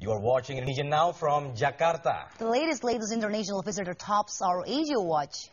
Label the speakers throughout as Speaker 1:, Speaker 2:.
Speaker 1: You're watching Indonesian Now from Jakarta.
Speaker 2: The latest international visitor tops our Asia Watch.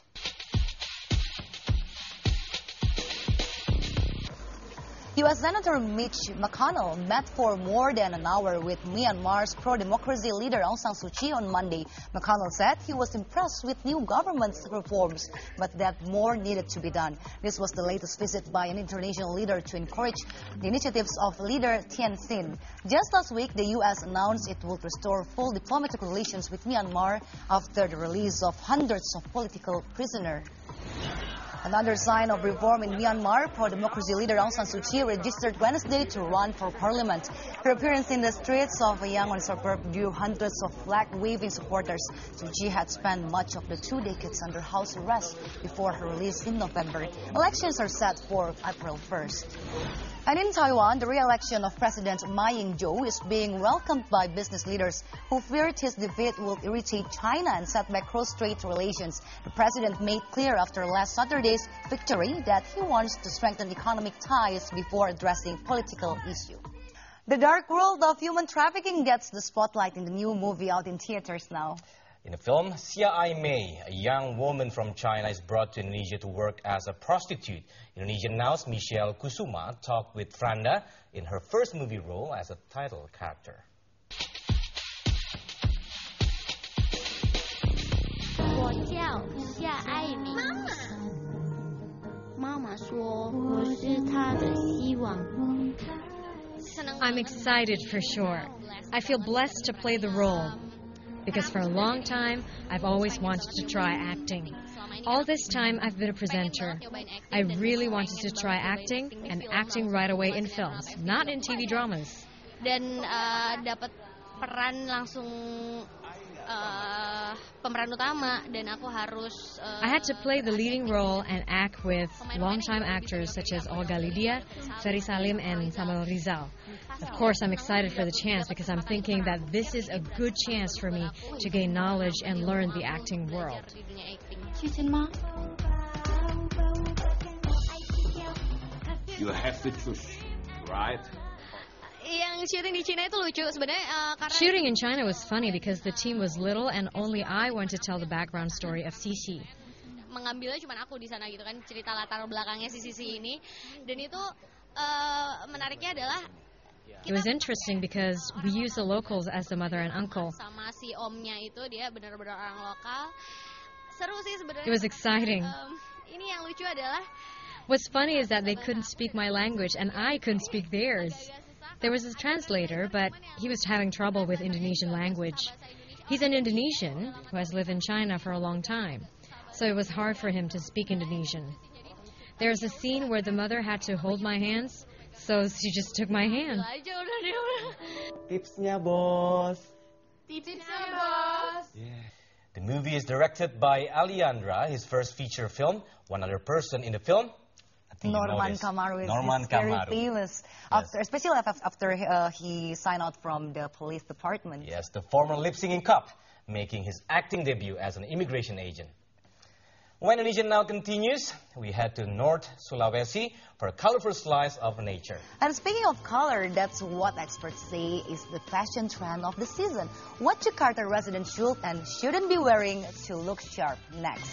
Speaker 2: U.S. Senator Mitch McConnell met for more than an hour with Myanmar's pro-democracy leader Aung San Suu Kyi on Monday. McConnell said he was impressed with new government's reforms, but that more needed to be done. This was the latest visit by an international leader to encourage the initiatives of leader Thein Sein. Just last week, the U.S. announced it would restore full diplomatic relations with Myanmar after the release of hundreds of political prisoners. Another sign of reform in Myanmar, pro-democracy leader Aung San Suu Kyi registered Wednesday to run for parliament. Her appearance in the streets of a Yangon suburb drew hundreds of flag-waving supporters. Suu Kyi had spent much of the 2 decades under house arrest before her release in November. Elections are set for April 1st. And in Taiwan, the re-election of President Ma Ying-jeou is being welcomed by business leaders who feared his defeat would irritate China and set back cross-strait relations. The president made clear after last Saturday's victory that he wants to strengthen economic ties before addressing political issues. The dark world of human trafficking gets the spotlight in the new movie out in theaters now.
Speaker 1: In the film, Xia Ai Mei, a young woman from China, is brought to Indonesia to work as a prostitute. Indonesian Now's Michelle Kusuma talked with Franda in her first movie role as a title character.
Speaker 3: 我叫夏爱明。妈妈说我是她的希望。
Speaker 4: I'm excited for sure. I feel blessed to play the role. Because for a long time, I've always wanted to try acting. All this time, I've been a presenter. I really wanted to try acting, and acting right away in films, not in TV dramas.
Speaker 3: Dan dapat peran langsung pemeran utama, dan aku harus.
Speaker 4: I had to play the leading role and act with longtime actors such as Olga Lydia, Ferry Salim, and Samuel Rizal. Of course, I'm excited for the chance because I'm thinking that this is a good chance for me to gain knowledge and learn the acting world.
Speaker 5: You have to choose, right?
Speaker 3: Yang syuting di Cina itu lucu sebenarnya karena
Speaker 4: Shooting in China was funny because the team was little and only I went to tell the background story of Sisi.
Speaker 3: mengambilnya cuma aku di sana gitu kan, cerita latar belakangnya si Sisi ini, dan itu menariknya adalah
Speaker 4: It was interesting because we used the locals as the mother and uncle.
Speaker 3: Sama si omnya itu dia benar-benar orang lokal. Seru sih sebenarnya.
Speaker 4: It was exciting.
Speaker 3: Ini yang lucu adalah
Speaker 4: What's funny is that they couldn't speak my language and I couldn't speak theirs. There was a translator, but he was having trouble with Indonesian language. He's an Indonesian who has lived in China for a long time, so it was hard for him to speak Indonesian. There's a scene where the mother had to hold my hands, so she just took my hand.
Speaker 1: Tipsnya, bos.
Speaker 3: Tipsnya, bos.
Speaker 1: Yeah. The movie is directed by Aliandra, his first feature film. One other person in the film, I think
Speaker 2: Norman Kamaru is very famous,
Speaker 1: Yes.
Speaker 2: especially after he signed out from the police department.
Speaker 1: Yes, the former lip-singing cop, making his acting debut as an immigration agent. When Indonesian Now continues, we head to North Sulawesi for a colorful slice of nature.
Speaker 2: And speaking of color, that's what experts say is the fashion trend of the season. What Jakarta residents should and shouldn't be wearing to look sharp next.